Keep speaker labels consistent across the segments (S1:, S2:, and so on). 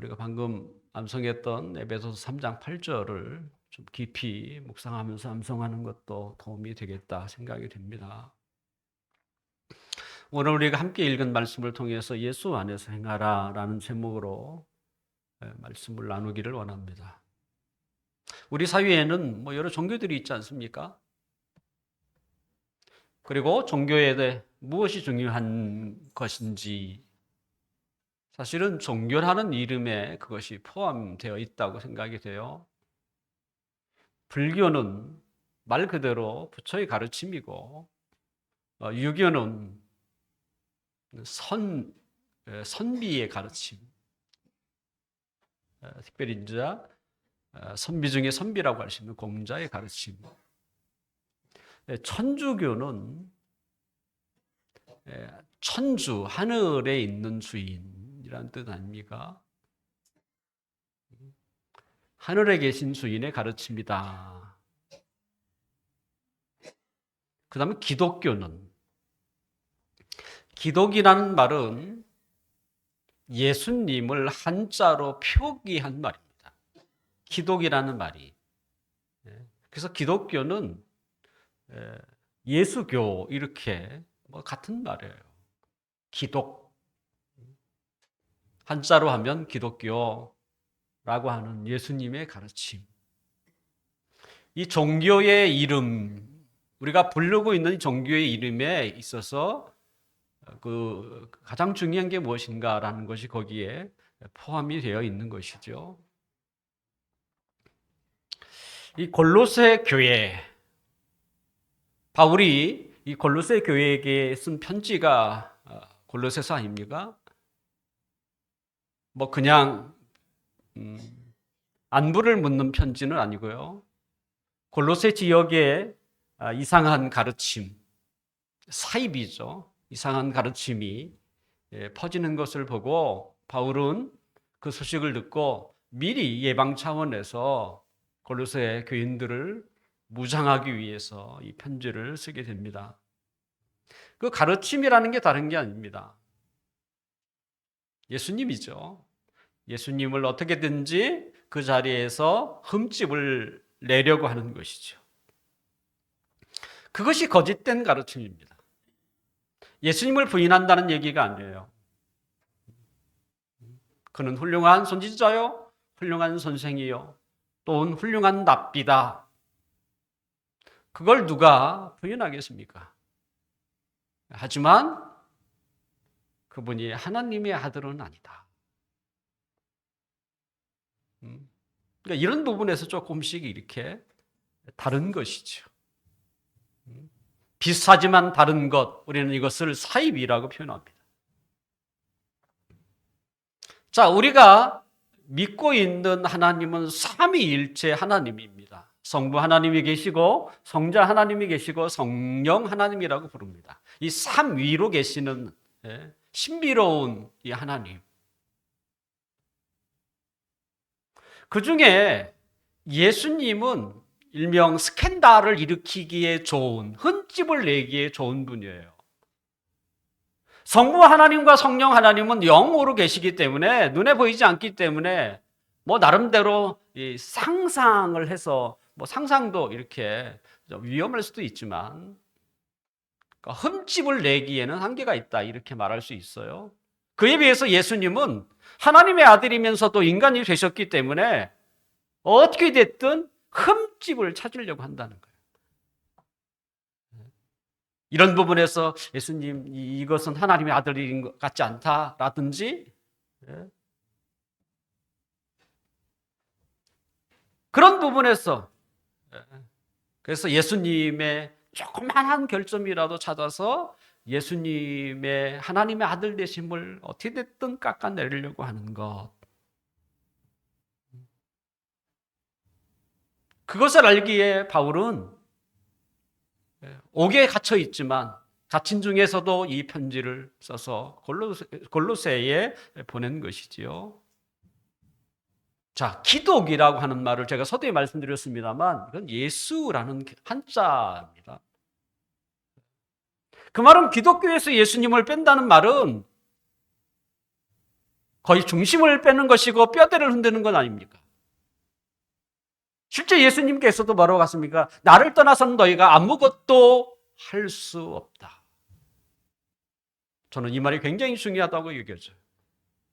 S1: 우리가 방금 암송했던 에베소서 3장 8절을 좀 깊이 묵상하면서 암송하는 것도 도움이 되겠다 생각이 됩니다. 오늘 우리가 함께 읽은 말씀을 통해서 예수 안에서 행하라 라는 제목으로 말씀을 나누기를 원합니다. 우리 사회에는 여러 종교들이 있지 않습니까? 그리고 종교에 대해 무엇이 중요한 것인지 사실은 종교라는 이름에 그것이 포함되어 있다고 생각이 돼요. 불교는 말 그대로 부처의 가르침이고 유교는 선비의 가르침, 특별히 이제 선비 중에 선비라고 할 수 있는 공자의 가르침. 천주교는 천주, 하늘에 있는 주인이라는 뜻 아닙니까? 하늘에 계신 주인의 가르침이다. 그 다음에 기독교는, 기독이라는 말은 예수님을 한자로 표기한 말입니다. 기독이라는 말이. 그래서 기독교는 예수교 이렇게 같은 말이에요. 기독. 한자로 하면 기독교라고 하는 예수님의 가르침. 이 종교의 이름, 우리가 부르고 있는 종교의 이름에 있어서 가장 중요한 게 무엇인가라는 것이 거기에 포함이 되어 있는 것이죠. 이 골로새 교회, 바울이 이 골로새 교회에게 쓴 편지가 골로새서 아닙니까? 그냥 안부를 묻는 편지는 아니고요. 골로새 지역에 이상한 가르침, 사입이죠. 이상한 가르침이 퍼지는 것을 보고 바울은 그 소식을 듣고 미리 예방 차원에서 골로새 교인들을 무장하기 위해서 이 편지를 쓰게 됩니다. 그 가르침이라는 게 다른 게 아닙니다. 예수님이죠. 예수님을 어떻게든지 그 자리에서 흠집을 내려고 하는 것이죠. 그것이 거짓된 가르침입니다. 예수님을 부인한다는 얘기가 아니에요. 그는 훌륭한 선지자요, 훌륭한 선생이요, 또는 훌륭한 랍비다. 그걸 누가 부인하겠습니까? 하지만 그분이 하나님의 아들은 아니다. 그러니까 이런 부분에서 조금씩 이렇게 다른 것이죠. 비슷하지만 다른 것, 우리는 이것을 사입이라고 표현합니다. 자, 우리가 믿고 있는 하나님은 삼위일체 하나님입니다. 성부 하나님이 계시고 성자 하나님이 계시고 성령 하나님이라고 부릅니다. 이 삼위로 계시는 신비로운 이 하나님. 그 중에 예수님은 일명 스캔들을 일으키기에 좋은, 흠집을 내기에 좋은 분이에요. 성부 하나님과 성령 하나님은 영으로 계시기 때문에 눈에 보이지 않기 때문에 나름대로 상상을 해서 상상도 이렇게 위험할 수도 있지만 흠집을 내기에는 한계가 있다 이렇게 말할 수 있어요. 그에 비해서 예수님은 하나님의 아들이면서도 인간이 되셨기 때문에 어떻게 됐든 흠집을 찾으려고 한다는 거예요. 이런 부분에서 예수님 이것은 하나님의 아들인 것 같지 않다라든지 그런 부분에서 그래서 예수님의 조그만한 결점이라도 찾아서 예수님의 하나님의 아들 되심을 어떻게 됐든 깎아내리려고 하는 것. 그것을 알기에 바울은 옥에 갇혀 있지만 갇힌 중에서도 이 편지를 써서 골로새에 보낸 것이지요. 자, 기독이라고 하는 말을 제가 서두에 말씀드렸습니다만 이건 예수라는 한자입니다. 그 말은 기독교에서 예수님을 뺀다는 말은 거의 중심을 빼는 것이고 뼈대를 흔드는 건 아닙니까? 실제 예수님께서도 뭐라고 하십니까? 나를 떠나서는 너희가 아무것도 할 수 없다. 저는 이 말이 굉장히 중요하다고 여겨져요.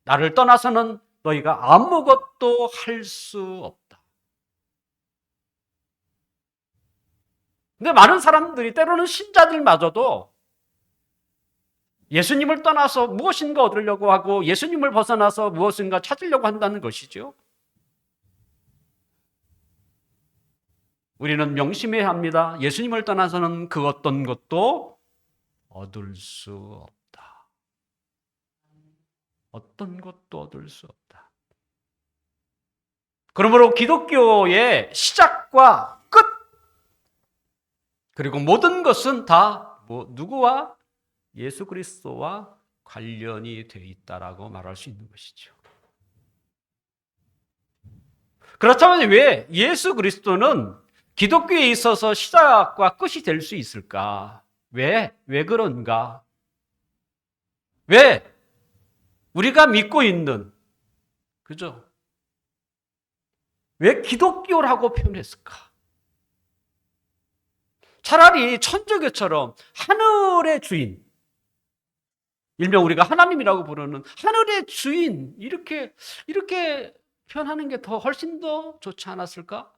S1: 나를 떠나서는 너희가 아무것도 할 수 없다. 근데 많은 사람들이 때로는 신자들마저도 예수님을 떠나서 무엇인가 얻으려고 하고 예수님을 벗어나서 무엇인가 찾으려고 한다는 것이죠. 우리는 명심해야 합니다. 예수님을 떠나서는 그 어떤 것도 얻을 수 없다. 어떤 것도 얻을 수 없다. 그러므로 기독교의 시작과 끝, 그리고 모든 것은 다 누구와? 예수 그리스도와 관련이 되어 있다라고 말할 수 있는 것이죠. 그렇다면 왜 예수 그리스도는 기독교에 있어서 시작과 끝이 될 수 있을까? 왜 그런가? 왜 우리가 믿고 있는, 그죠? 왜 기독교라고 표현했을까? 차라리 천주교처럼 하늘의 주인, 일명 우리가 하나님이라고 부르는 하늘의 주인, 이렇게 표현하는 게 더 훨씬 더 좋지 않았을까?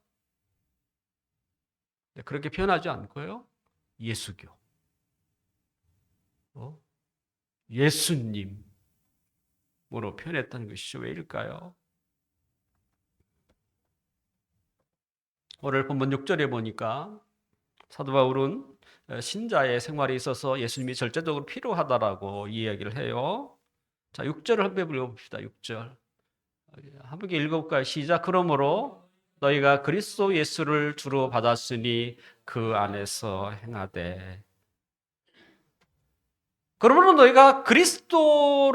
S1: 네, 그렇게 표현하지 않고요. 예수교, 예수님으로 표현했다는 것이죠. 왜일까요? 오늘 본문 6절에 보니까 사도 바울은 신자의 생활에 있어서 예수님이 절대적으로 필요하다라고 이야기를 해요. 자, 6절을 한번 읽어봅시다. 6절. 함께 읽어볼까요? 시작. 그러므로 너희가 그리스도 예수를 주로 받았으니 그 안에서 행하되. 그러므로 너희가 그리스도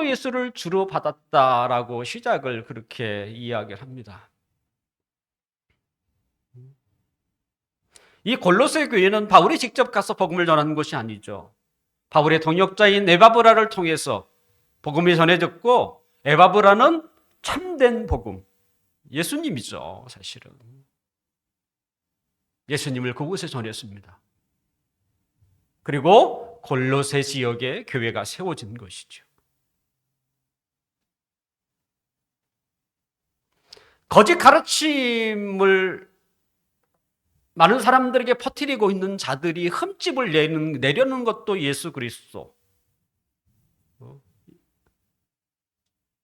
S1: 예수를 주로 받았다라고 시작을 그렇게 이야기를 합니다. 이 골로새 교회는 바울이 직접 가서 복음을 전하는 것이 아니죠. 바울의 동역자인 에바브라를 통해서 복음이 전해졌고, 에바브라는 참된 복음, 예수님이죠. 사실은 예수님을 그곳에 전했습니다. 그리고 골로새 지역에 교회가 세워진 것이죠. 거짓 가르침을 많은 사람들에게 퍼뜨리고 있는 자들이 흠집을 내려는 것도 예수 그리스도.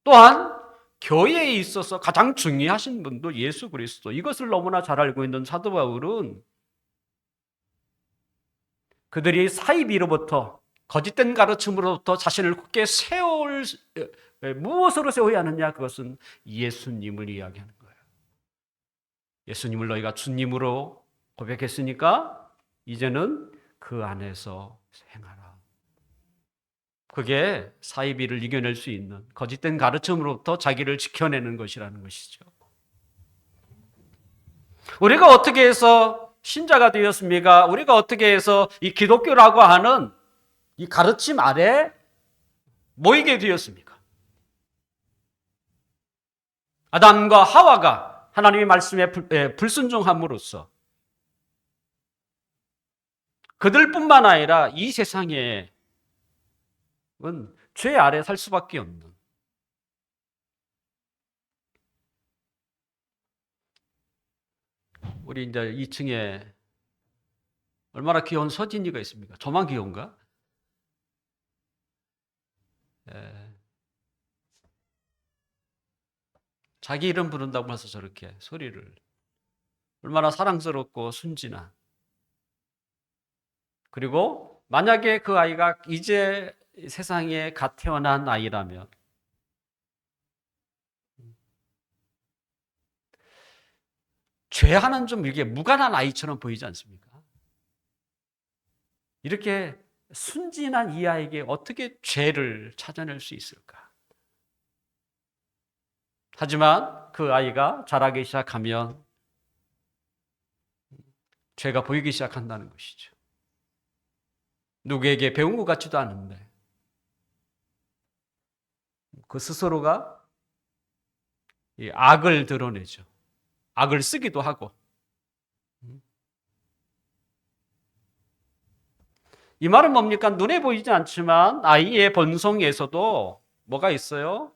S1: 또한 교회에 있어서 가장 중요하신 분도 예수 그리스도. 이것을 너무나 잘 알고 있는 사도 바울은 그들이 사이비로부터, 거짓된 가르침으로부터 자신을 굳게 무엇으로 세워야 하느냐? 그것은 예수님을 이야기하는 거예요. 예수님을 너희가 주님으로 고백했으니까 이제는 그 안에서 행하라. 그게 사이비를 이겨낼 수 있는, 거짓된 가르침으로부터 자기를 지켜내는 것이라는 것이죠. 우리가 어떻게 해서 신자가 되었습니까? 우리가 어떻게 해서 이 기독교라고 하는 이 가르침 아래 모이게 되었습니까? 아담과 하와가 하나님의 말씀에 불순종함으로써 그들뿐만 아니라 이 세상에 죄 아래 살 수밖에 없는, 우리 이제 2층에 얼마나 귀여운 서진이가 있습니까? 저만 귀여운가? 자기 이름 부른다고 해서 저렇게 소리를, 얼마나 사랑스럽고 순진한. 그리고 만약에 그 아이가 이제 세상에 갓 태어난 아이라면 죄하는 좀 이게 무관한 아이처럼 보이지 않습니까? 이렇게 순진한 이 아이에게 어떻게 죄를 찾아낼 수 있을까? 하지만 그 아이가 자라기 시작하면 죄가 보이기 시작한다는 것이죠. 누구에게 배운 것 같지도 않은데 그 스스로가 이 악을 드러내죠. 악을 쓰기도 하고. 이 말은 뭡니까? 눈에 보이지 않지만 아이의 본성에서도 뭐가 있어요?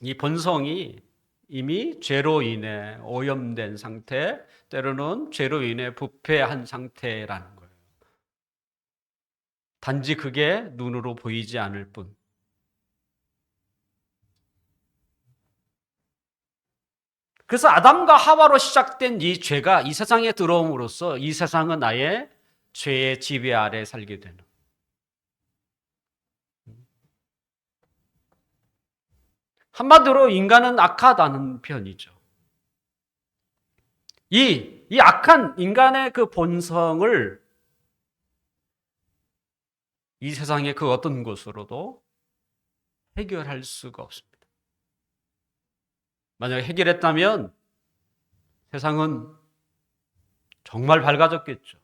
S1: 이 본성이 이미 죄로 인해 오염된 상태, 때로는 죄로 인해 부패한 상태라는 거예요. 단지 그게 눈으로 보이지 않을 뿐. 그래서 아담과 하와로 시작된 이 죄가 이 세상에 들어옴으로써 이 세상은 아예 죄의 지배 아래 살게 되는. 한마디로 인간은 악하다는 편이죠. 이 악한 인간의 그 본성을 이 세상의 그 어떤 것으로도 해결할 수가 없습니다. 만약에 해결했다면 세상은 정말 밝아졌겠죠.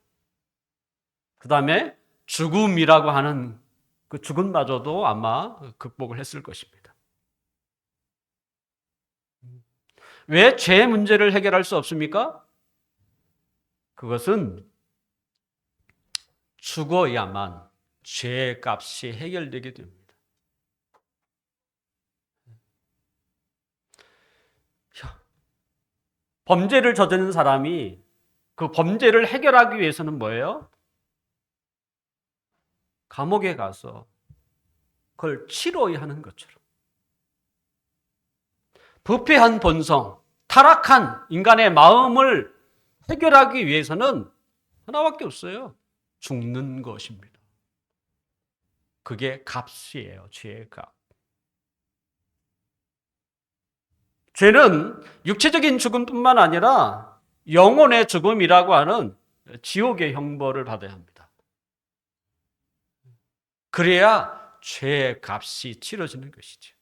S1: 그 다음에 죽음이라고 하는 그 죽음마저도 아마 극복을 했을 것입니다. 왜 죄 문제를 해결할 수 없습니까? 그것은 죽어야만 죄의 값이 해결되게 됩니다. 범죄를 저지른 사람이 그 범죄를 해결하기 위해서는 뭐예요? 감옥에 가서 그걸 치러야 하는 것처럼. 부패한 본성, 타락한 인간의 마음을 해결하기 위해서는 하나밖에 없어요. 죽는 것입니다. 그게 값이에요. 죄의 값. 죄는 육체적인 죽음뿐만 아니라 영혼의 죽음이라고 하는 지옥의 형벌을 받아야 합니다. 그래야 죄의 값이 치러지는 것이죠.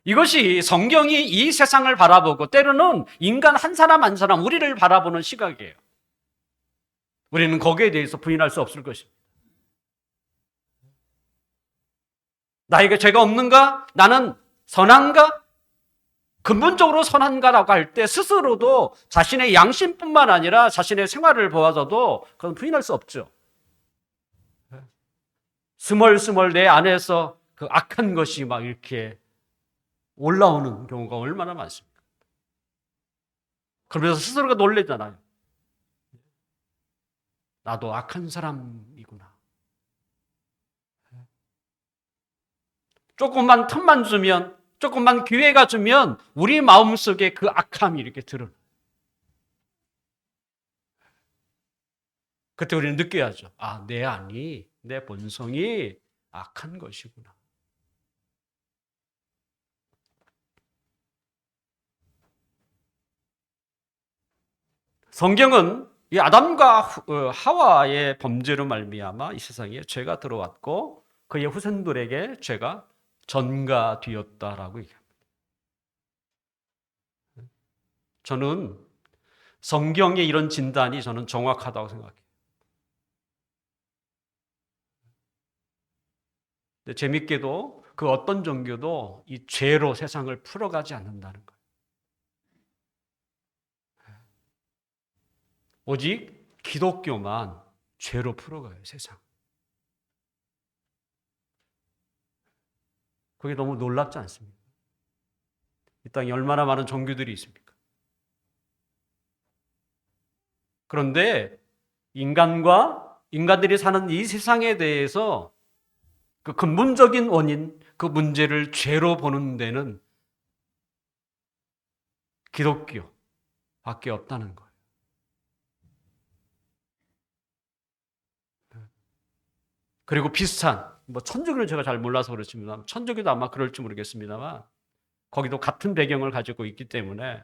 S1: 이것이 성경이 이 세상을 바라보고 때로는 인간 한 사람 한 사람 우리를 바라보는 시각이에요. 우리는 거기에 대해서 부인할 수 없을 것입니다. 나에게 죄가 없는가? 나는 선한가? 근본적으로 선한가라고 할 때 스스로도 자신의 양심뿐만 아니라 자신의 생활을 보아서도 그건 부인할 수 없죠. 스멀스멀 내 안에서 그 악한 것이 막 이렇게 올라오는 경우가 얼마나 많습니까? 그러면서 스스로가 놀래잖아요. 나도 악한 사람이구나. 조금만 틈만 주면, 조금만 기회가 주면 우리 마음속에 그 악함이 이렇게 드러나요. 그때 우리는 느껴야죠. 아, 내 안이, 내 본성이 악한 것이구나. 성경은 이 아담과 하와의 범죄로 말미암아 이 세상에 죄가 들어왔고 그의 후손들에게 죄가 전가되었다라고 얘기합니다. 저는 성경의 이런 진단이 저는 정확하다고 생각해요. 근데 재밌게도 그 어떤 종교도 이 죄로 세상을 풀어가지 않는다는 거예요. 오직 기독교만 죄로 풀어가요, 세상. 그게 너무 놀랍지 않습니까? 이 땅에 얼마나 많은 종교들이 있습니까? 그런데 인간들이 사는 이 세상에 대해서 그 근본적인 원인, 그 문제를 죄로 보는 데는 기독교밖에 없다는 거예요. 그리고 비슷한, 천주교는 제가 잘 몰라서 그렇습니다. 천주교도 아마 그럴지 모르겠습니다만 거기도 같은 배경을 가지고 있기 때문에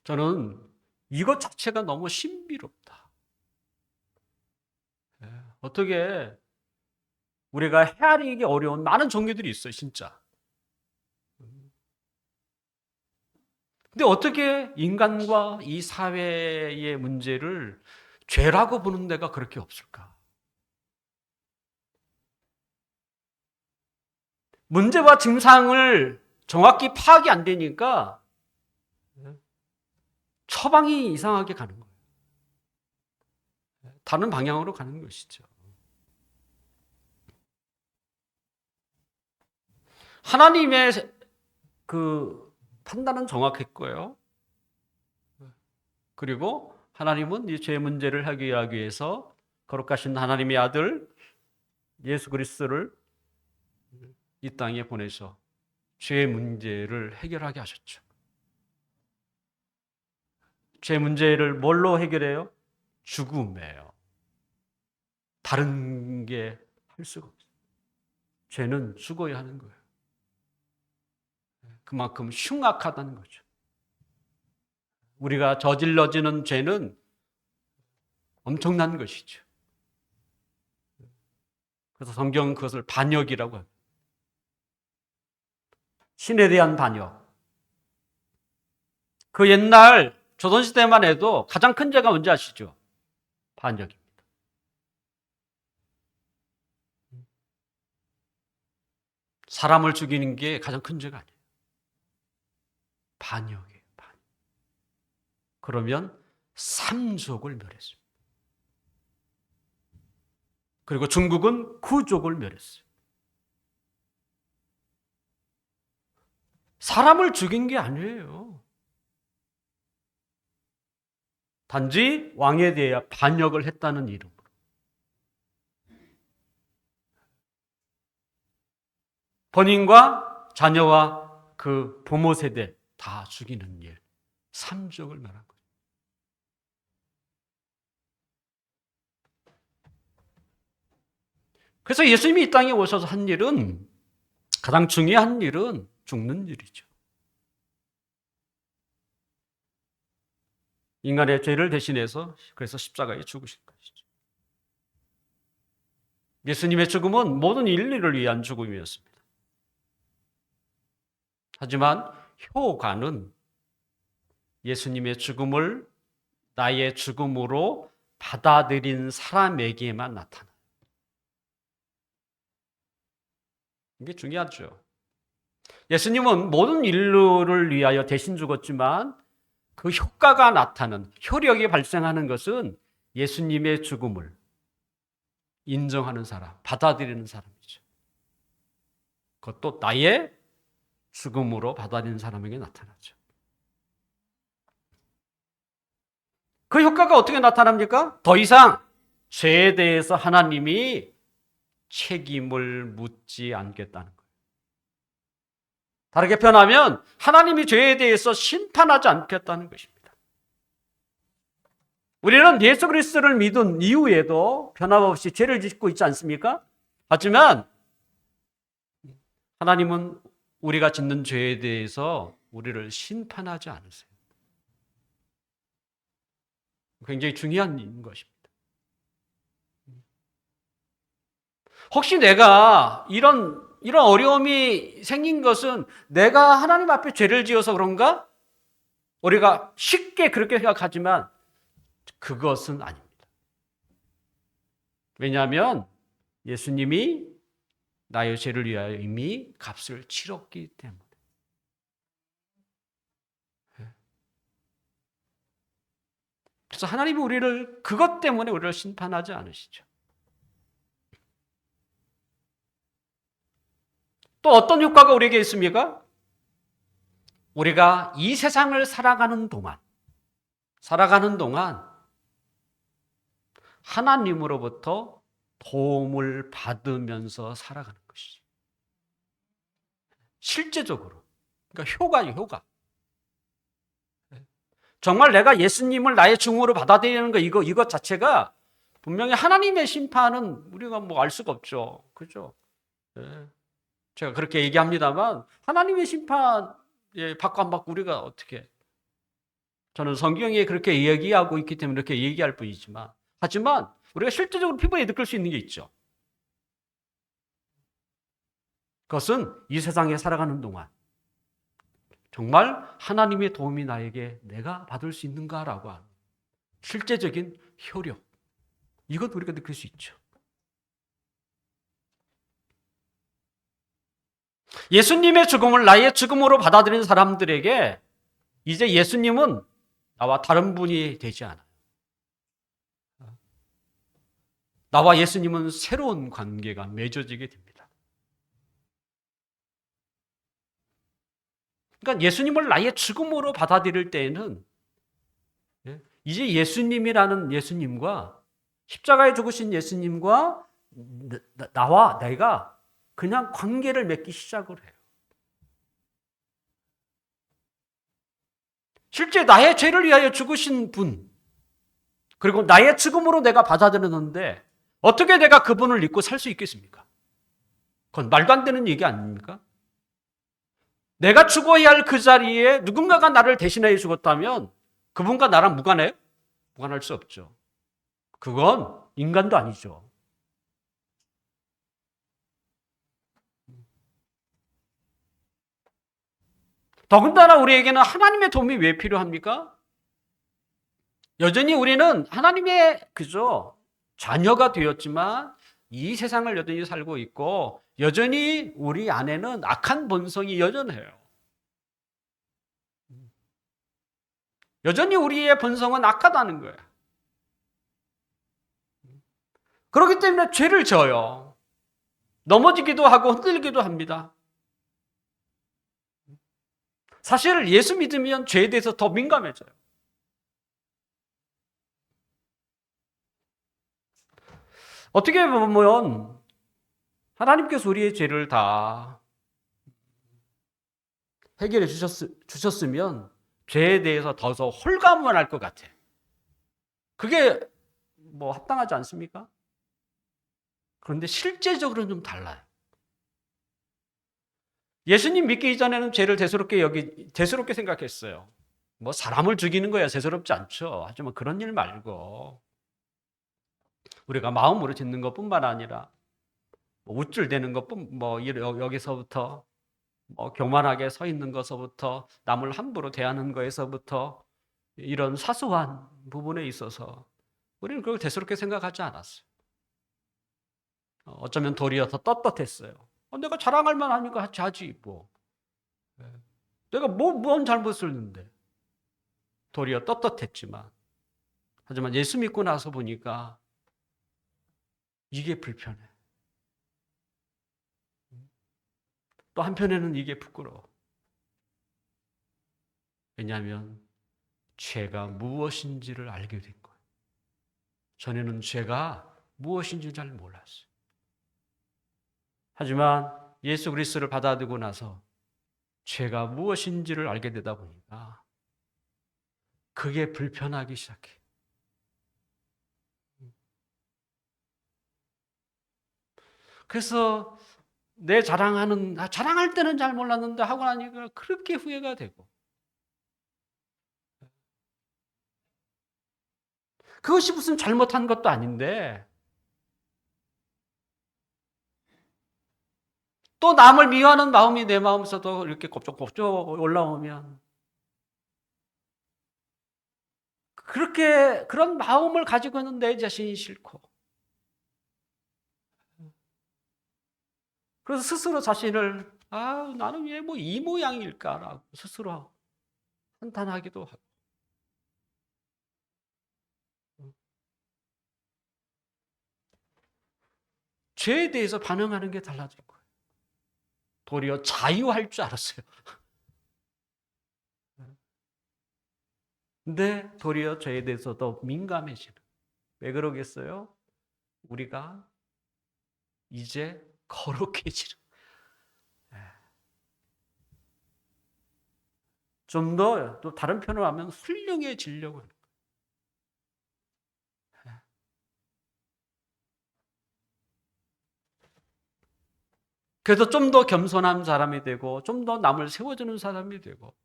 S1: 저는 이것 자체가 너무 신비롭다. 어떻게 우리가 헤아리기 어려운 많은 종교들이 있어요, 진짜. 근데 어떻게 인간과 이 사회의 문제를 죄라고 보는 데가 그렇게 없을까? 문제와 증상을 정확히 파악이 안 되니까 처방이 이상하게 가는 거예요. 다른 방향으로 가는 것이죠. 하나님의 그 판단은 정확했고요. 그리고 하나님은 이 죄 문제를 해결하기 위해서 거룩하신 하나님의 아들 예수 그리스도를 이 땅에 보내서 죄 문제를 해결하게 하셨죠. 죄 문제를 뭘로 해결해요? 죽음이에요. 다른 게 할 수가 없어요. 죄는 죽어야 하는 거예요. 그만큼 흉악하다는 거죠. 우리가 저질러지는 죄는 엄청난 것이죠. 그래서 성경은 그것을 반역이라고 합니다. 신에 대한 반역. 그 옛날 조선시대만 해도 가장 큰 죄가 뭔지 아시죠? 반역입니다. 사람을 죽이는 게 가장 큰 죄가 아니에요. 반역이에요. 반역. 그러면 삼족을 멸했습니다. 그리고 중국은 구족을 멸했어요. 사람을 죽인 게 아니에요. 단지 왕에 대해 반역을 했다는 이름으로. 본인과 자녀와 그 부모 세대 다 죽이는 일. 삼족을 멸한 거예요. 그래서 예수님이 이 땅에 오셔서 한 일은, 가장 중요한 일은 죽는 일이죠. 인간의 죄를 대신해서 그래서 십자가에 죽으신 것이죠. 예수님의 죽음은 모든 인류를 위한 죽음이었습니다. 하지만 효과는 예수님의 죽음을 나의 죽음으로 받아들인 사람에게만 나타나요. 이게 중요하죠. 예수님은 모든 인류를 위하여 대신 죽었지만 그 효과가 나타나는, 효력이 발생하는 것은 예수님의 죽음을 인정하는 사람, 받아들이는 사람이죠. 그것도 나의 죽음으로 받아들이는 사람에게 나타나죠. 그 효과가 어떻게 나타납니까? 더 이상 죄에 대해서 하나님이 책임을 묻지 않겠다는 거예요. 다르게 표현하면 하나님이 죄에 대해서 심판하지 않겠다는 것입니다. 우리는 예수 그리스도를 믿은 이후에도 변함없이 죄를 짓고 있지 않습니까? 하지만 하나님은 우리가 짓는 죄에 대해서 우리를 심판하지 않으세요. 굉장히 중요한 것입니다. 혹시 내가 이런 어려움이 생긴 것은 내가 하나님 앞에 죄를 지어서 그런가? 우리가 쉽게 그렇게 생각하지만 그것은 아닙니다. 왜냐하면 예수님이 나의 죄를 위하여 이미 값을 치렀기 때문에. 그래서 하나님이 우리를 그것 때문에 우리를 심판하지 않으시죠. 또 어떤 효과가 우리에게 있습니까? 우리가 이 세상을 살아가는 동안 하나님으로부터 도움을 받으면서 살아가는 것이죠. 실제적으로. 그러니까 효과예요, 효과. 정말 내가 예수님을 나의 중으로 받아들이는 거, 이것 자체가 분명히 하나님의 심판은 우리가 뭐 알 수가 없죠. 그죠? 네. 제가 그렇게 얘기합니다만 하나님의 심판 받고 안 받고 우리가 어떻게, 저는 성경에 그렇게 얘기하고 있기 때문에 이렇게 얘기할 뿐이지만, 하지만 우리가 실제적으로 피부에 느낄 수 있는 게 있죠. 그것은 이 세상에 살아가는 동안 정말 하나님의 도움이 나에게 내가 받을 수 있는가라고 하는 실제적인 효력, 이것 우리가 느낄 수 있죠. 예수님의 죽음을 나의 죽음으로 받아들인 사람들에게 이제 예수님은 나와 다른 분이 되지 않아요. 나와 예수님은 새로운 관계가 맺어지게 됩니다. 그러니까 예수님을 나의 죽음으로 받아들일 때에는 이제 예수님이라는 예수님과 십자가에 죽으신 예수님과 나와 내가 그냥 관계를 맺기 시작을 해요. 실제 나의 죄를 위하여 죽으신 분, 그리고 나의 죽음으로 내가 받아들였는데 어떻게 내가 그분을 잊고 살 수 있겠습니까? 그건 말도 안 되는 얘기 아닙니까? 내가 죽어야 할 그 자리에 누군가가 나를 대신하여 죽었다면 그분과 나랑 무관해요? 무관할 수 없죠. 그건 인간도 아니죠. 더군다나 우리에게는 하나님의 도움이 왜 필요합니까? 여전히 우리는 하나님의 자녀가 되었지만 이 세상을 여전히 살고 있고 여전히 우리 안에는 악한 본성이 여전해요. 여전히 우리의 본성은 악하다는 거예요. 그렇기 때문에 죄를 져요. 넘어지기도 하고 흔들리기도 합니다. 사실 예수 믿으면 죄에 대해서 더 민감해져요. 어떻게 보면 하나님께서 우리의 죄를 다 해결해 주셨으면 죄에 대해서 더 홀가분할 것 같아. 그게 합당하지 않습니까? 그런데 실제적으로는 좀 달라요. 예수님 믿기 이전에는 죄를 대수롭게 생각했어요. 사람을 죽이는 거야 대수롭지 않죠. 하지만 그런 일 말고 우리가 마음으로 짓는 것뿐만 아니라 우쭐대는 것뿐 여기서부터 교만하게 서 있는 것서부터 남을 함부로 대하는 거에서부터 이런 사소한 부분에 있어서 우리는 그걸 대수롭게 생각하지 않았어요. 어쩌면 도리어 더 떳떳했어요. 내가 자랑할 만하니까 같이 하지 뭐. 내가 뭔 잘못을 했는데. 도리어 떳떳했지만 하지만 예수 믿고 나서 보니까 이게 불편해. 또 한편에는 이게 부끄러워. 왜냐하면 죄가 무엇인지를 알게 된 거예요. 전에는 죄가 무엇인지 잘 몰랐어요. 하지만 예수 그리스도를 받아들이고 나서 죄가 무엇인지를 알게 되다 보니까 그게 불편하기 시작해. 그래서 내 자랑할 때는 잘 몰랐는데 하고 나니까 그렇게 후회가 되고 그것이 무슨 잘못한 것도 아닌데 또 남을 미워하는 마음이 내 마음속도 이렇게 곱적곱적 올라오면 그런 마음을 가지고 있는 내 자신이 싫고 그래서 스스로 자신을 나는 왜 이 모양일까라고 스스로 한탄하기도 하고 죄에 대해서 반응하는 게 달라진 거예요. 도리어 자유할 줄 알았어요. 근데 도리어 죄에 대해서 더 민감해지는. 왜 그러겠어요? 우리가 이제 거룩해지는. 좀 더 또 다른 표현을 하면 훌륭해지려고 하는 거예요. 그래서 좀 더 겸손한 사람이 되고 좀 더 남을 세워주는 사람이 되고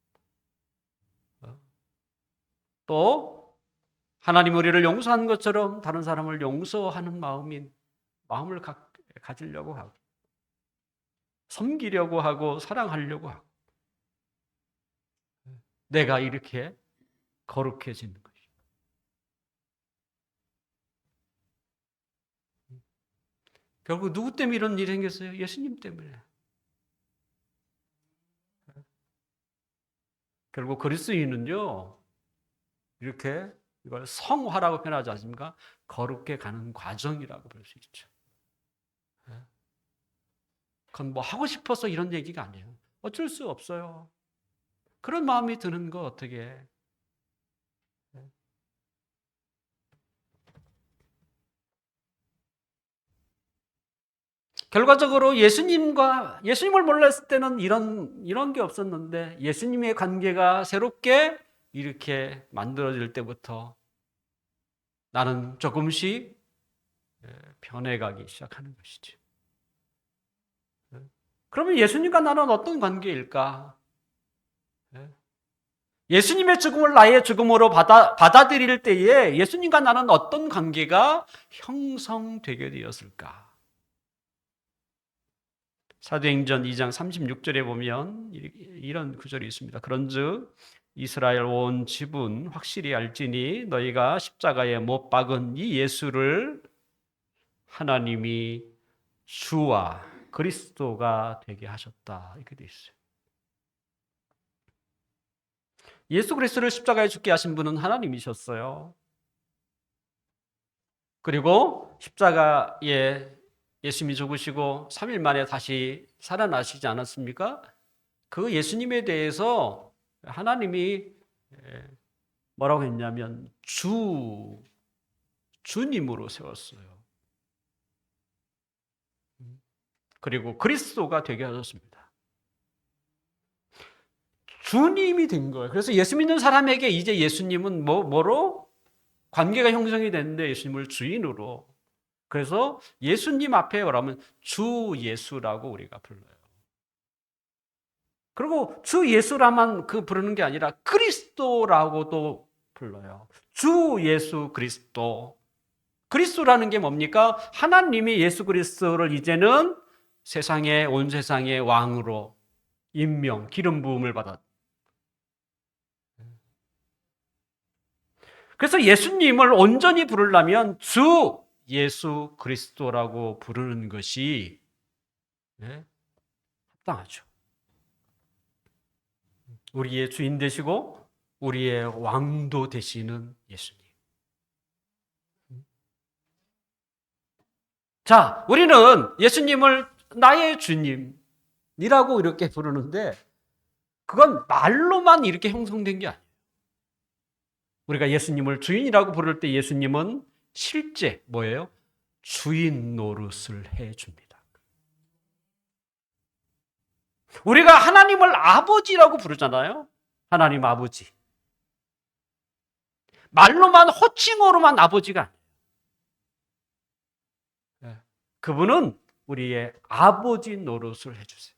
S1: 또 하나님 우리를 용서한 것처럼 다른 사람을 용서하는 마음을 가지려고 하고, 섬기려고 하고, 사랑하려고 하고. 내가 이렇게 거룩해지는 것이죠. 결국 누구 때문에 이런 일이 생겼어요? 예수님 때문에. 결국 그리스도인은요, 이렇게 이걸 성화라고 표현하지 않습니까? 거룩해 가는 과정이라고 볼 수 있죠. 그건 뭐 하고 싶어서 이런 얘기가 아니에요. 어쩔 수 없어요. 그런 마음이 드는 거 어떻게 해? 결과적으로 예수님을 몰랐을 때는 이런 게 없었는데 예수님의 관계가 새롭게 이렇게 만들어질 때부터 나는 조금씩 변해가기 시작하는 것이죠. 그러면 예수님과 나는 어떤 관계일까? 예수님의 죽음을 나의 죽음으로 받아들일 때에 예수님과 나는 어떤 관계가 형성되게 되었을까? 사도행전 2장 36절에 보면 이런 구절이 있습니다. 그런즉 이스라엘 온 집은 확실히 알지니 너희가 십자가에 못 박은 이 예수를 하나님이 주와 그리스도가 되게 하셨다. 이렇게 되어 있어요. 예수 그리스도를 십자가에 죽게 하신 분은 하나님이셨어요. 그리고 십자가에 예수님이 죽으시고 3일 만에 다시 살아나시지 않았습니까? 그 예수님에 대해서 하나님이 뭐라고 했냐면 주님으로 세웠어요. 그리고 그리스도가 되게 하셨습니다. 주님이 된 거예요. 그래서 예수 믿는 사람에게 이제 예수님은 뭐로? 관계가 형성이 됐는데 예수님을 주인으로. 그래서 예수님 앞에 뭐라면 주 예수라고 우리가 불러요. 그리고 주 예수라만 부르는 게 아니라 그리스도라고도 불러요. 주 예수 그리스도. 그리스도라는 게 뭡니까? 하나님이 예수 그리스도를 이제는 온 세상의 왕으로 임명, 기름 부음을 받았. 그래서 예수님을 온전히 부르려면 주 예수 그리스도라고 부르는 것이 합당하죠. 우리의 주인 되시고 우리의 왕도 되시는 예수님. 자, 우리는 예수님을 나의 주님이라고 이렇게 부르는데 그건 말로만 이렇게 형성된 게 아니에요. 우리가 예수님을 주인이라고 부를 때 예수님은 실제 뭐예요? 주인 노릇을 해줍니다. 우리가 하나님을 아버지라고 부르잖아요. 하나님 아버지. 말로만 호칭어로만 아버지가 아니에요. 그분은 우리의 아버지 노릇을 해주세요.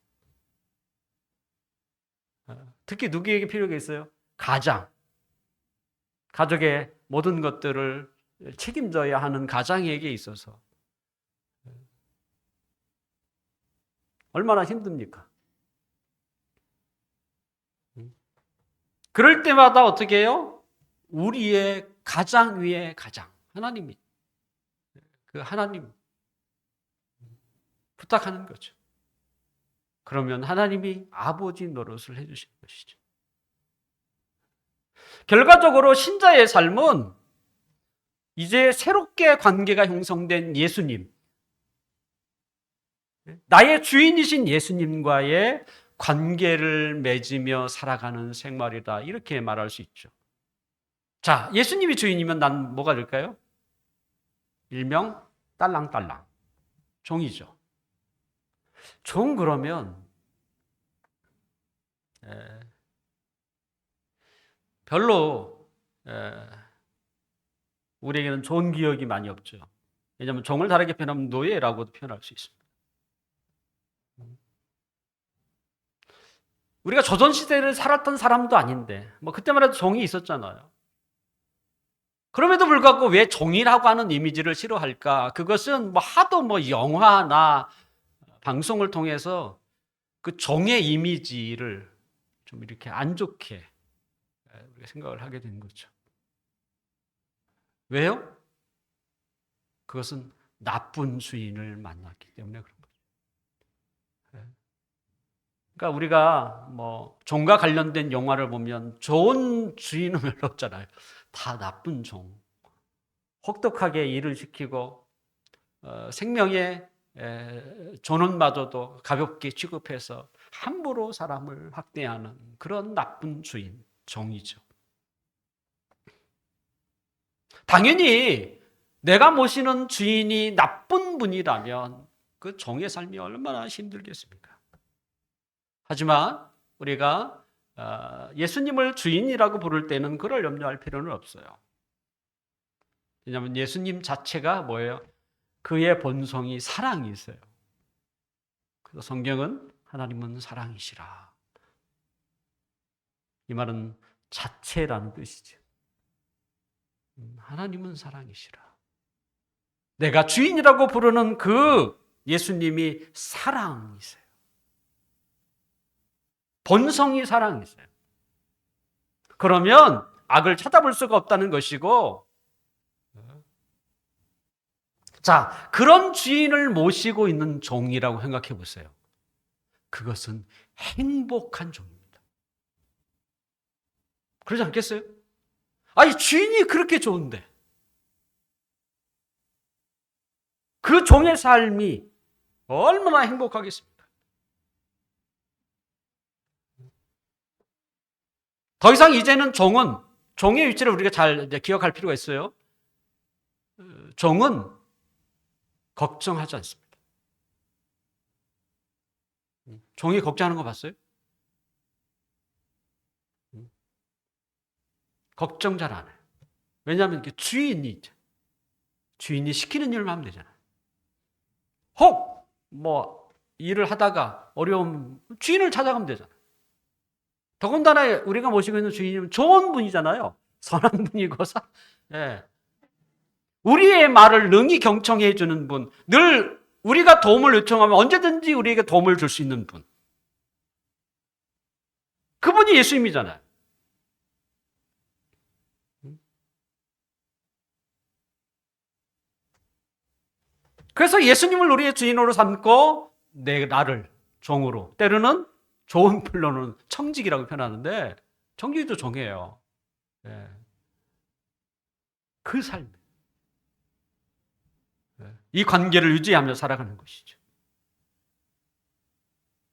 S1: 특히 누구에게 필요가 있어요? 가족의 모든 것들을 책임져야 하는 가장에게 있어서 얼마나 힘듭니까? 그럴 때마다 어떻게 해요? 우리의 가장 위의 가장 하나님이 그 하나님 부탁하는 거죠. 그러면 하나님이 아버지 노릇을 해주시는 것이죠. 결과적으로 신자의 삶은 이제 새롭게 관계가 형성된 예수님, 나의 주인이신 예수님과의 관계를 맺으며 살아가는 생활이다. 이렇게 말할 수 있죠. 자, 예수님이 주인이면 난 뭐가 될까요? 일명 딸랑딸랑 종이죠. 종 그러면 별로 우리에게는 좋은 기억이 많이 없죠. 왜냐하면 종을 다르게 표현하면 노예라고도 표현할 수 있습니다. 우리가 조선시대를 살았던 사람도 아닌데 그때만 해도 종이 있었잖아요. 그럼에도 불구하고 왜 종이라고 하는 이미지를 싫어할까? 그것은 하도 영화나 방송을 통해서 그 종의 이미지를 좀 이렇게 안 좋게 우리가 생각을 하게 된 거죠. 왜요? 그것은 나쁜 주인을 만났기 때문에 그런 거죠. 그러니까 우리가 뭐 종과 관련된 영화를 보면 좋은 주인은 별로 없잖아요. 다 나쁜 종. 혹독하게 일을 시키고 생명의 존엄마저도 가볍게 취급해서 함부로 사람을 학대하는 그런 나쁜 주인, 종이죠. 당연히 내가 모시는 주인이 나쁜 분이라면 그 종의 삶이 얼마나 힘들겠습니까? 하지만 우리가 예수님을 주인이라고 부를 때는 그럴 염려할 필요는 없어요. 왜냐하면 예수님 자체가 뭐예요? 그의 본성이 사랑이세요. 그래서 성경은 하나님은 사랑이시라. 이 말은 자체라는 뜻이죠. 하나님은 사랑이시라. 내가 주인이라고 부르는 그 예수님이 사랑이세요. 본성이 사랑이세요. 그러면 악을 찾아볼 수가 없다는 것이고, 자, 그런 주인을 모시고 있는 종이라고 생각해 보세요. 그것은 행복한 종입니다. 그러지 않겠어요? 아니, 주인이 그렇게 좋은데, 그 종의 삶이 얼마나 행복하겠습니까? 더 이상 이제는 종의 위치를 우리가 잘 기억할 필요가 있어요. 종은 걱정하지 않습니다. 종이 걱정하는 거 봤어요? 걱정 잘 안 해요. 왜냐하면 주인이 시키는 일만 하면 되잖아요. 혹 일을 하다가 어려움 주인을 찾아가면 되잖아요. 더군다나 우리가 모시고 있는 주인은 좋은 분이잖아요. 선한 분이고 예. 우리의 말을 능히 경청해 주는 분, 늘 우리가 도움을 요청하면 언제든지 우리에게 도움을 줄 수 있는 분. 그분이 예수님이잖아요. 그래서 예수님을 우리의 주인으로 삼고 나를 종으로, 때로는 좋은 풀로는 청직이라고 표현하는데 청직도 종이에요. 예. 그 삶. 이 관계를 유지하며 살아가는 것이죠.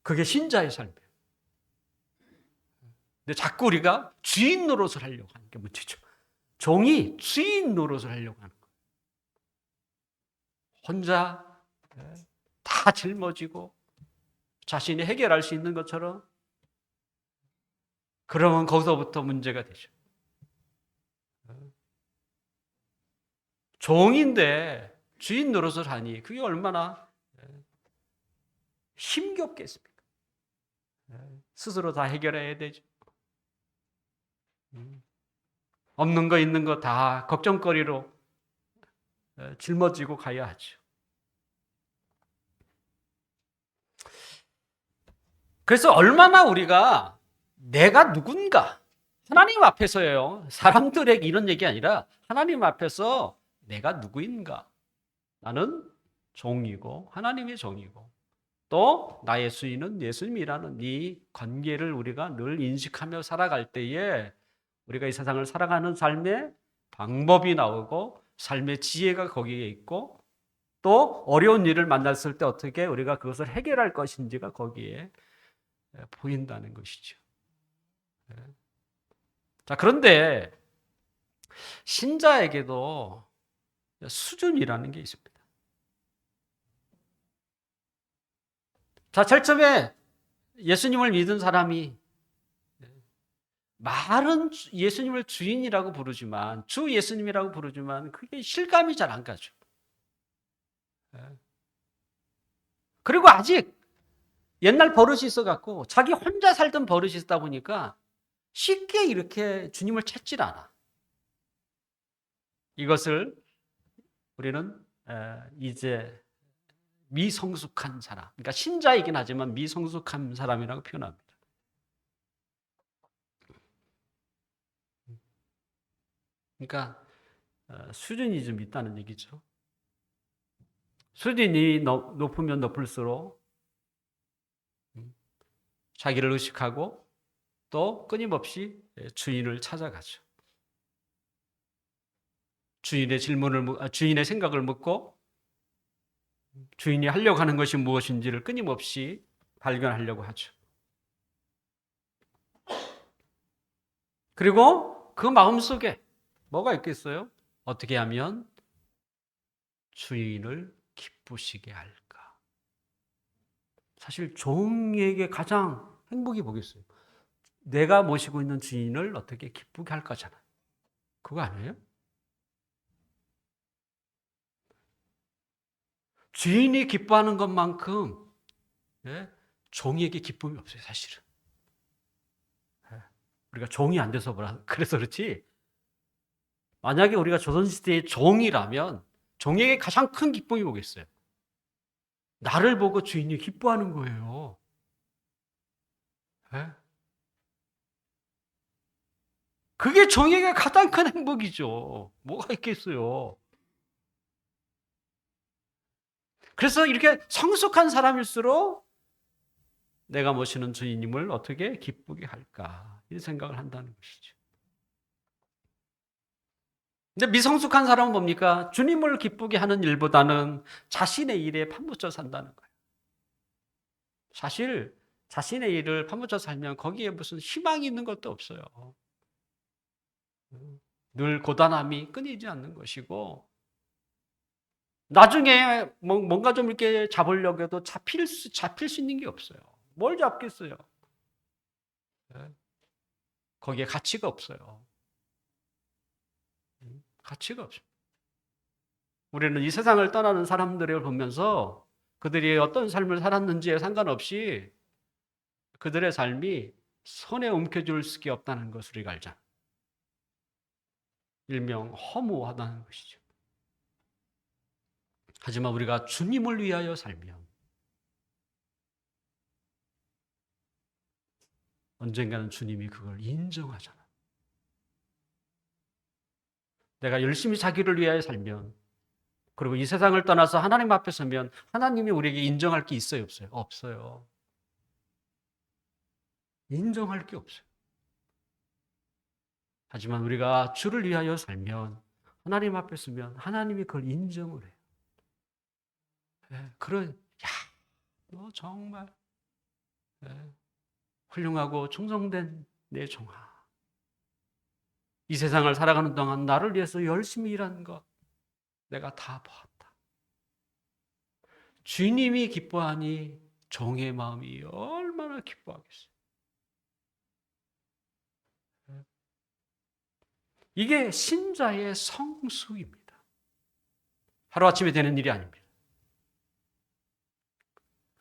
S1: 그게 신자의 삶이에요. 근데 자꾸 우리가 주인 노릇을 하려고 하는 게 문제죠. 종이 주인 노릇을 하려고 하는 거예요. 혼자 다 짊어지고 자신이 해결할 수 있는 것처럼, 그러면 거기서부터 문제가 되죠. 종인데 주인 노릇을 하니 그게 얼마나 힘겹겠습니까? 스스로 다 해결해야 되죠. 없는 거 있는 거 다 걱정거리로 짊어지고 가야 하죠. 그래서 얼마나 우리가 내가 누군가, 하나님 앞에서요, 사람들에게 이런 얘기 아니라 하나님 앞에서 내가 누구인가, 나는 종이고 하나님의 종이고 또 나의 주인은 예수님이라는 이 관계를 우리가 늘 인식하며 살아갈 때에 우리가 이 세상을 살아가는 삶의 방법이 나오고 삶의 지혜가 거기에 있고 또 어려운 일을 만났을 때 어떻게 우리가 그것을 해결할 것인지가 거기에 보인다는 것이죠. 자, 그런데 신자에게도 수준이라는 게 있습니다. 자, 제일 처음에 예수님을 믿은 사람이 말은 예수님을 주인이라고 부르지만, 주 예수님이라고 부르지만 그게 실감이 잘 안 가죠. 그리고 아직 옛날 버릇이 있어갖고 자기 혼자 살던 버릇이 있다 보니까 쉽게 이렇게 주님을 찾질 않아. 이것을 우리는 이제 미성숙한 사람, 그러니까 신자이긴 하지만 미성숙한 사람이라고 표현합니다. 그러니까 수준이 좀 있다는 얘기죠. 수준이 높으면 높을수록 자기를 의식하고 또 끊임없이 주인을 찾아가죠. 주인의 생각을 묻고 주인이 하려고 하는 것이 무엇인지를 끊임없이 발견하려고 하죠. 그리고 그 마음속에 뭐가 있겠어요? 어떻게 하면 주인을 기쁘시게 할까? 사실 종에게 가장 행복이 뭐겠어요? 내가 모시고 있는 주인을 어떻게 기쁘게 할까잖아요. 그거 아니에요? 주인이 기뻐하는 것만큼 종에게 기쁨이 없어요, 사실은. 우리가 종이 안 돼서 그래서 그렇지. 만약에 우리가 조선시대의 종이라면 종에게 가장 큰 기쁨이 뭐겠어요? 나를 보고 주인이 기뻐하는 거예요. 그게 종에게 가장 큰 행복이죠. 뭐가 있겠어요. 그래서 이렇게 성숙한 사람일수록 내가 모시는 주인님을 어떻게 기쁘게 할까 이 생각을 한다는 것이죠. 근데 미성숙한 사람은 뭡니까? 주님을 기쁘게 하는 일보다는 자신의 일에 파묻혀 산다는 거예요. 사실 자신의 일을 파묻혀 살면 거기에 무슨 희망이 있는 것도 없어요. 늘 고단함이 끊이지 않는 것이고 나중에 뭔가 좀 이렇게 잡으려고 해도 잡힐 수 있는 게 없어요. 뭘 잡겠어요? 거기에 가치가 없어요. 가치가 없어요. 우리는 이 세상을 떠나는 사람들을 보면서 그들이 어떤 삶을 살았는지에 상관없이 그들의 삶이 손에 움켜줄 수밖에 없다는 것을 우리가 알잖아요. 일명 허무하다는 것이죠. 하지만 우리가 주님을 위하여 살면 언젠가는 주님이 그걸 인정하잖아요. 내가 열심히 자기를 위하여 살면 그리고 이 세상을 떠나서 하나님 앞에 서면 하나님이 우리에게 인정할 게 있어요, 없어요? 없어요. 인정할 게 없어요. 하지만 우리가 주를 위하여 살면 하나님 앞에 서면 하나님이 그걸 인정을 해요. 너 정말 훌륭하고 충성된 내 종아. 이 세상을 살아가는 동안 나를 위해서 열심히 일한 것 내가 다 보았다. 주님이 기뻐하니 종의 마음이 얼마나 기뻐하겠어요. 이게 신자의 성숙입니다. 하루아침에 되는 일이 아닙니다.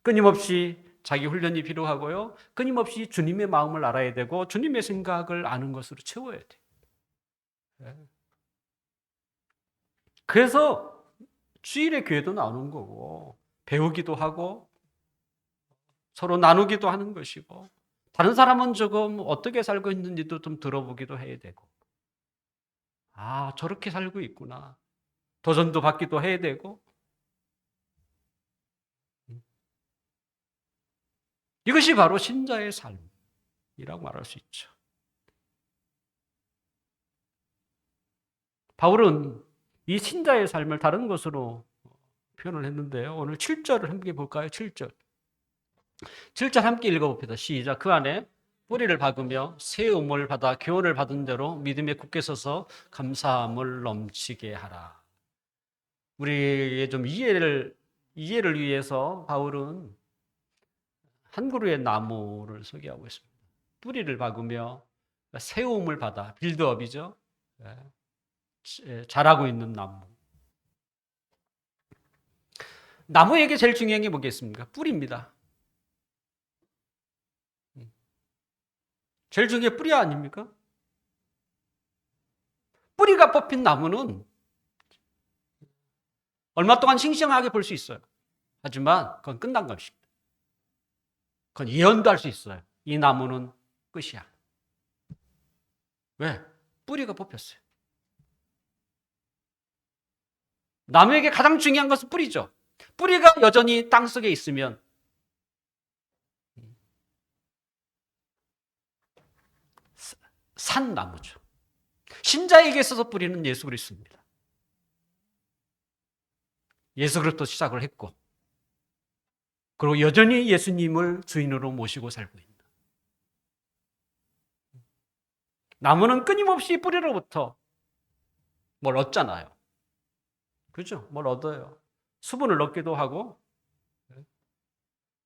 S1: 끊임없이 자기 훈련이 필요하고요. 끊임없이 주님의 마음을 알아야 되고 주님의 생각을 아는 것으로 채워야 돼요. 그래서 주일에 교회도 나오는 거고 배우기도 하고 서로 나누기도 하는 것이고 다른 사람은 조금 어떻게 살고 있는지도 좀 들어보기도 해야 되고 아 저렇게 살고 있구나 도전도 받기도 해야 되고 이것이 바로 신자의 삶이라고 말할 수 있죠. 바울은 이 신자의 삶을 다른 것으로 표현을 했는데요. 오늘 7절을 함께 볼까요? 7절. 7절 함께 읽어봅시다. 시작. 그 안에 뿌리를 박으며 세움을 받아 교훈을 받은 대로 믿음에 굳게 서서 감사함을 넘치게 하라. 우리의 좀 이해를 위해서 바울은 한 그루의 나무를 소개하고 있습니다. 뿌리를 박으며 세움을 받아 빌드업이죠. 자라고 있는 나무. 나무에게 제일 중요한 게 뭐겠습니까? 뿌리입니다. 제일 중요한 게 뿌리 아닙니까? 뿌리가 뽑힌 나무는 얼마 동안 싱싱하게 볼 수 있어요. 하지만 그건 끝난 것입니다. 그건 예언도 할 수 있어요. 이 나무는 끝이야. 왜? 뿌리가 뽑혔어요. 나무에게 가장 중요한 것은 뿌리죠. 뿌리가 여전히 땅 속에 있으면 산 나무죠. 신자에게 있어서 뿌리는 예수 그리스도입니다. 예수 그리스도 시작을 했고, 그리고 여전히 예수님을 주인으로 모시고 살고 있는. 나무는 끊임없이 뿌리로부터 뭘 얻잖아요. 그죠? 뭘 얻어요. 수분을 얻기도 하고,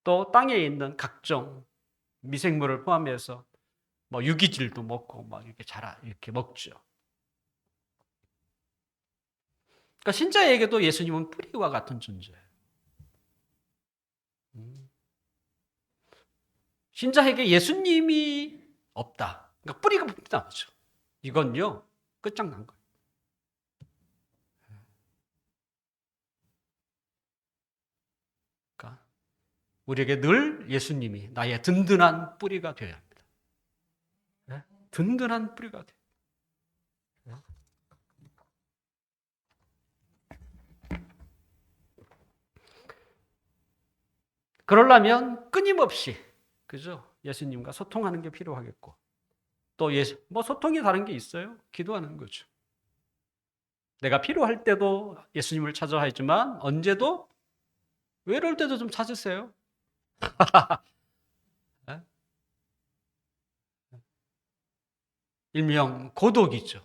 S1: 또 땅에 있는 각종 미생물을 포함해서 뭐 유기질도 먹고 막 이렇게 이렇게 먹죠. 그러니까 신자에게도 예수님은 뿌리와 같은 존재예요. 신자에게 예수님이 없다. 그러니까 뿌리가 없다. 이건요, 끝장난 거예요. 그러니까 우리에게 늘 예수님이 나의 든든한 뿌리가 되어야 합니다. 네? 든든한 뿌리가 돼요. 네? 그러려면 끊임없이, 그죠? 예수님과 소통하는 게 필요하겠고, 또 뭐 소통이 다른 게 있어요? 기도하는 거죠. 내가 필요할 때도 예수님을 찾아야 하지만 언제도 외로울 때도 좀 찾으세요. 네? 일명 고독이죠.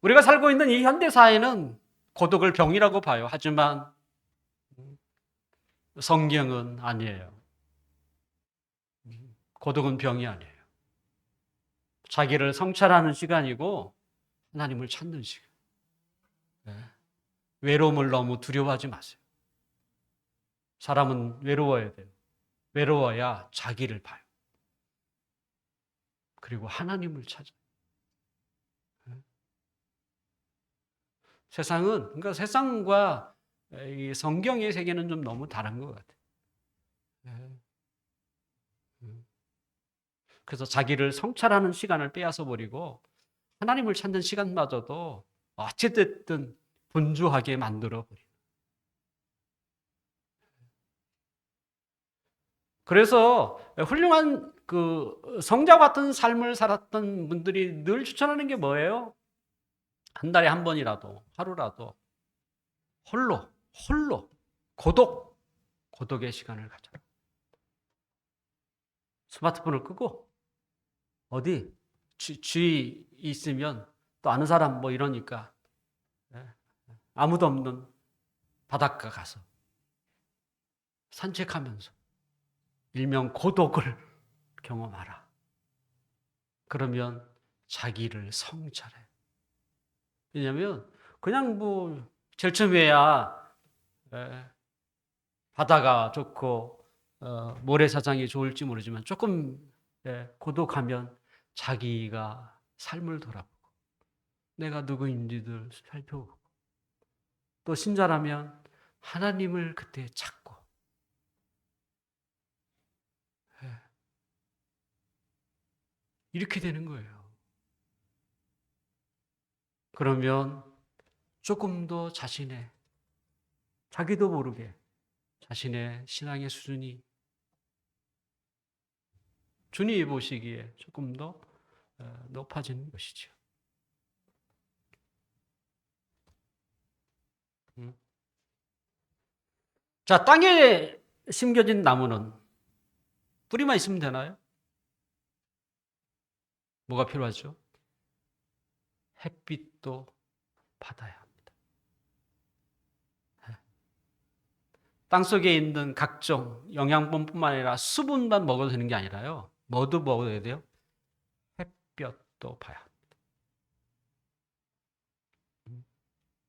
S1: 우리가 살고 있는 이 현대 사회는 고독을 병이라고 봐요. 하지만 성경은 아니에요. 고독은 병이 아니에요. 자기를 성찰하는 시간이고 하나님을 찾는 시간. 네. 외로움을 너무 두려워하지 마세요. 사람은 외로워야 돼요. 외로워야 자기를 봐요. 그리고 하나님을 찾아요. 세상은, 그러니까 세상과 이 성경의 세계는 좀 너무 다른 것 같아요. 그래서 자기를 성찰하는 시간을 빼앗아 버리고 하나님을 찾는 시간마저도 어찌됐든 분주하게 만들어 버려요. 그래서 훌륭한 그 성자 같은 삶을 살았던 분들이 늘 추천하는 게 뭐예요? 한 달에 한 번이라도, 하루라도 홀로 고독의 시간을 가져라. 스마트폰을 끄고 어디 주위 있으면 또 아는 사람 뭐 이러니까 아무도 없는 바닷가 가서 산책하면서 일명 고독을 경험하라. 그러면 자기를 성찰해. 왜냐하면 그냥 뭐 제일 처음에야 바다가 좋고 모래사장이 좋을지 모르지만 조금 고독하면 자기가 삶을 돌아보고 내가 누구인지를 살펴보고 또 신자라면 하나님을 그때 찾고 이렇게 되는 거예요. 그러면 조금 더 자기도 모르게 자신의 신앙의 수준이 주님이 보시기에 조금 더 높아지는 것이죠. 자, 땅에 심겨진 나무는 뿌리만 있으면 되나요? 뭐가 필요하죠? 햇빛도 받아야 합니다. 땅 속에 있는 각종 영양분뿐만 아니라 수분만 먹어도 되는 게 아니라요. 뭐도 먹어야 돼요? 햇볕도 봐야 합니다.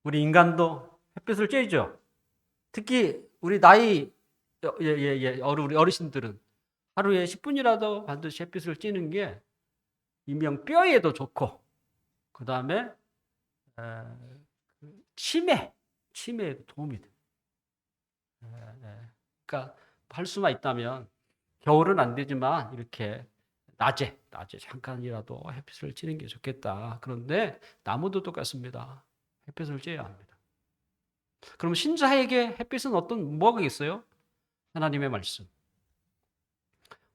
S1: 우리 인간도 햇빛을 쬐죠. 특히 우리 나이 우리 어르신들은 하루에 10분이라도 반드시 햇빛을 쬐는 게 일명 뼈에도 좋고 그 다음에 치매에도 도움이 돼요. 그러니까 할 수만 있다면 겨울은 안 되지만 이렇게 낮에 잠깐이라도 햇빛을 쬐는 게 좋겠다. 그런데 나무도 똑같습니다. 햇빛을 쬐야 합니다. 그럼 신자에게 햇빛은 뭐가 있어요? 하나님의 말씀.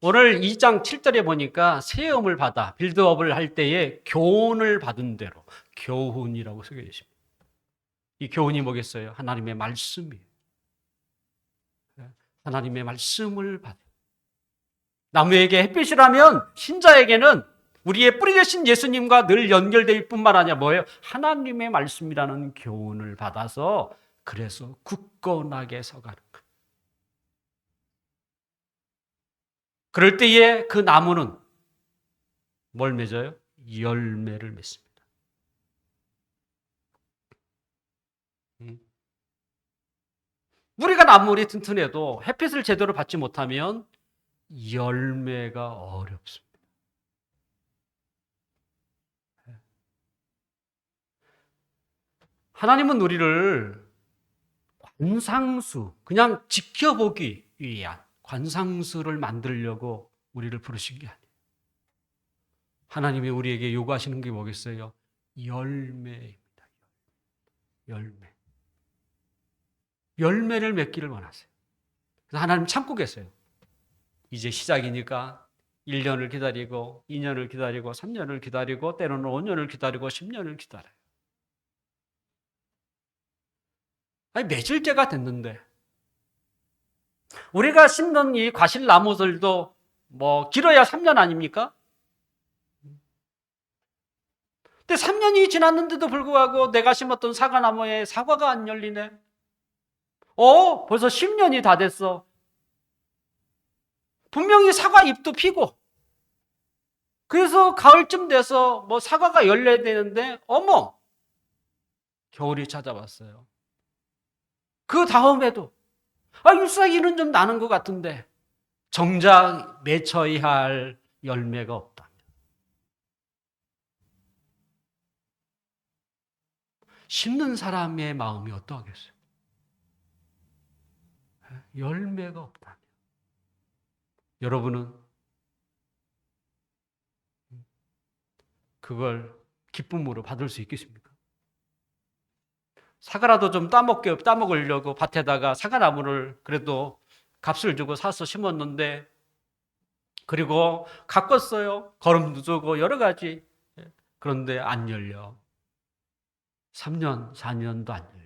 S1: 오늘 2장 7절에 보니까 세움을 받아 빌드업을 할 때에 교훈을 받은 대로 교훈이라고 쓰여 있습니다. 이 교훈이 뭐겠어요? 하나님의 말씀이에요. 하나님의 말씀을 받아. 나무에게 햇빛이라면 신자에게는 우리의 뿌리 되신 예수님과 늘 연결될 뿐만 아니라 뭐예요? 하나님의 말씀이라는 교훈을 받아서 그래서 굳건하게 서가는 거예요. 그럴 때에 그 나무는 뭘 맺어요? 열매를 맺습니다. 우리가 나물이 튼튼해도 햇빛을 제대로 받지 못하면 열매가 어렵습니다. 하나님은 우리를 관상수, 그냥 지켜보기 위한 관상수를 만들려고 우리를 부르신 게 아니에요. 하나님이 우리에게 요구하시는 게 뭐겠어요? 열매입니다. 열매. 열매를 맺기를 원하세요. 그래서 하나님 참고 계세요. 이제 시작이니까 1년을 기다리고 2년을 기다리고 3년을 기다리고 때로는 5년을 기다리고 10년을 기다려요. 아니 맺을 때가 됐는데 우리가 심는 이 과실나무들도 뭐 길어야 3년 아닙니까? 근데 3년이 지났는데도 불구하고 내가 심었던 사과나무에 사과가 안 열리네. 벌써 10년이 다 됐어. 분명히 사과 잎도 피고 그래서 가을쯤 돼서 뭐 사과가 열려야 되는데 어머 겨울이 찾아왔어요. 그 다음에도 잎사귀는 좀 나는 것 같은데 정작 맺혀야 할 열매가 없다. 심는 사람의 마음이 어떠하겠어요? 열매가 없다. 여러분은 그걸 기쁨으로 받을 수 있겠습니까? 사과라도 좀 따먹으려고 밭에다가 사과나무를 그래도 값을 주고 사서 심었는데 그리고 가꿨어요. 거름도 주고 여러 가지. 그런데 안 열려. 3년, 4년도 안 열려.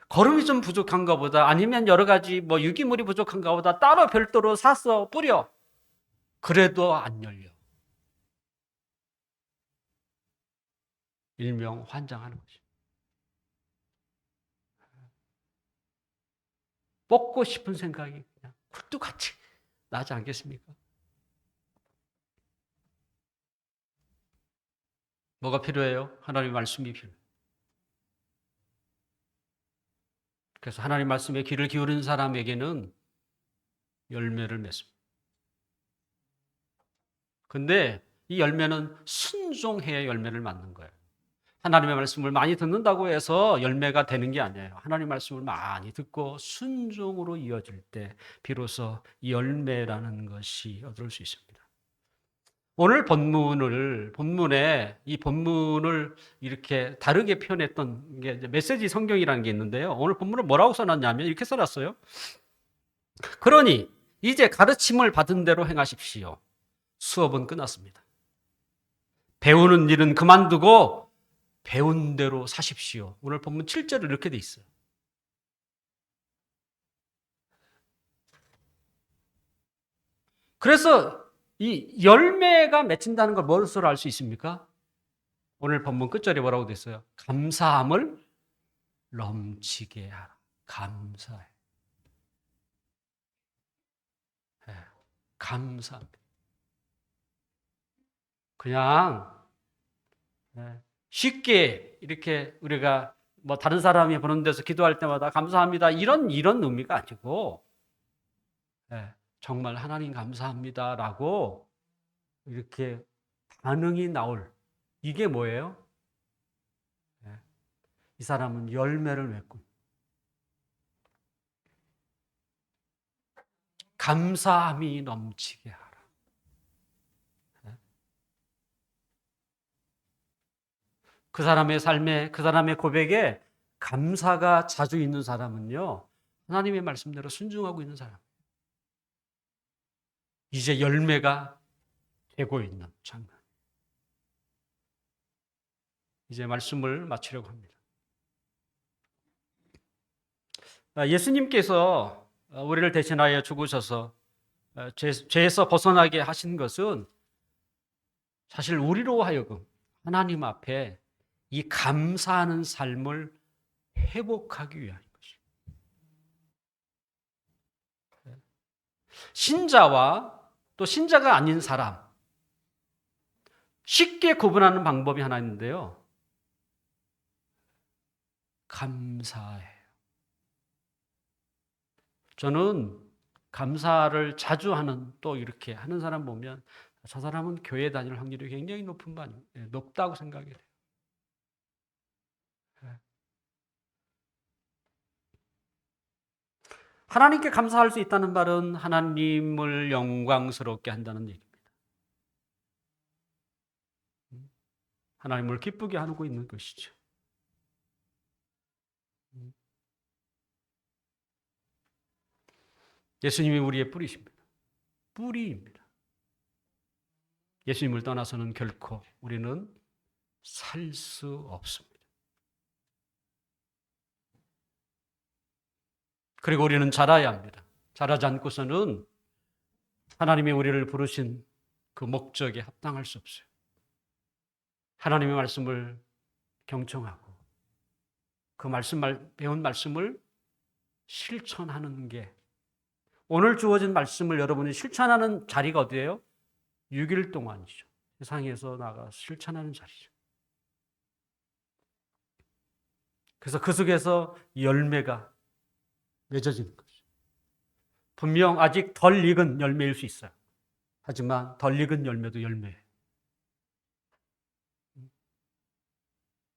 S1: 거름이 좀 부족한가 보다 아니면 여러 가지 뭐 유기물이 부족한가 보다 따로 별도로 사서 뿌려. 그래도 안 열려. 일명 환장하는 거죠. 뽑고 싶은 생각이 그냥 굴뚝같이 나지 않겠습니까? 뭐가 필요해요? 하나님의 말씀이 필요해요. 그래서 하나님 말씀에 귀를 기울이는 사람에게는 열매를 맺습니다. 근데 이 열매는 순종해야 열매를 맺는 거예요. 하나님의 말씀을 많이 듣는다고 해서 열매가 되는 게 아니에요. 하나님의 말씀을 많이 듣고 순종으로 이어질 때 비로소 열매라는 것이 얻을 수 있습니다. 오늘 본문에 이 본문을 이렇게 다르게 표현했던 게 메시지 성경이라는 게 있는데요. 오늘 본문을 뭐라고 써놨냐면 이렇게 써놨어요. 그러니 이제 가르침을 받은 대로 행하십시오. 수업은 끝났습니다. 배우는 일은 그만두고 배운 대로 사십시오. 오늘 본문 7절에 이렇게 돼 있어요. 그래서 이 열매가 맺힌다는 걸 무엇으로 알 수 있습니까? 오늘 본문 끝절에 뭐라고 돼 있어요? 감사함을 넘치게 하라. 감사해. 네, 감사합니다. 그냥 쉽게 이렇게 우리가 뭐 다른 사람이 보는 데서 기도할 때마다 감사합니다 이런 의미가 아니고 정말 하나님 감사합니다라고 이렇게 반응이 나올 이게 뭐예요? 이 사람은 열매를 맺고 감사함이 넘치게 하라. 그 사람의 삶에, 그 사람의 고백에 감사가 자주 있는 사람은요, 하나님의 말씀대로 순종하고 있는 사람. 이제 열매가 되고 있는 장면. 이제 말씀을 마치려고 합니다. 예수님께서 우리를 대신하여 죽으셔서 죄에서 벗어나게 하신 것은 사실 우리로 하여금 하나님 앞에 이 감사하는 삶을 회복하기 위한 것입니다. 신자와 또 신자가 아닌 사람, 쉽게 구분하는 방법이 하나 있는데요. 감사해요. 저는 감사를 자주 하는, 또 이렇게 하는 사람 보면 저 사람은 교회 다닐 확률이 굉장히 높다고 생각이 돼요. 하나님께 감사할 수 있다는 말은 하나님을 영광스럽게 한다는 얘기입니다. 하나님을 기쁘게 하고 있는 것이죠. 예수님이 우리의 뿌리십니다. 뿌리입니다. 예수님을 떠나서는 결코 우리는 살 수 없습니다. 그리고 우리는 자라야 합니다. 자라지 않고서는 하나님이 우리를 부르신 그 목적에 합당할 수 없어요. 하나님의 말씀을 경청하고 그 배운 말씀을 실천하는 게, 오늘 주어진 말씀을 여러분이 실천하는 자리가 어디예요? 6일 동안이죠. 세상에서 나가 실천하는 자리죠. 그래서 그 속에서 열매가 맺어지는 거죠. 분명 아직 덜 익은 열매일 수 있어요. 하지만 덜 익은 열매도 열매예요.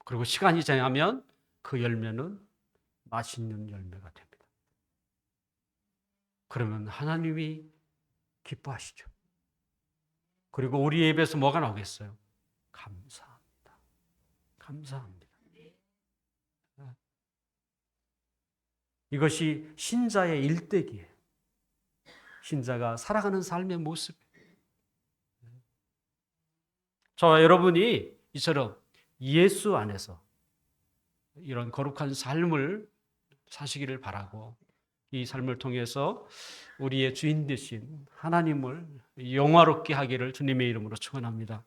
S1: 그리고 시간이 지나면 그 열매는 맛있는 열매가 됩니다. 그러면 하나님이 기뻐하시죠. 그리고 우리의 입에서 뭐가 나오겠어요? 감사합니다. 감사합니다. 이것이 신자의 일대기예요. 신자가 살아가는 삶의 모습이에요. 저와 여러분이 이처럼 예수 안에서 이런 거룩한 삶을 사시기를 바라고, 이 삶을 통해서 우리의 주인 되신 하나님을 영화롭게 하기를 주님의 이름으로 축원합니다.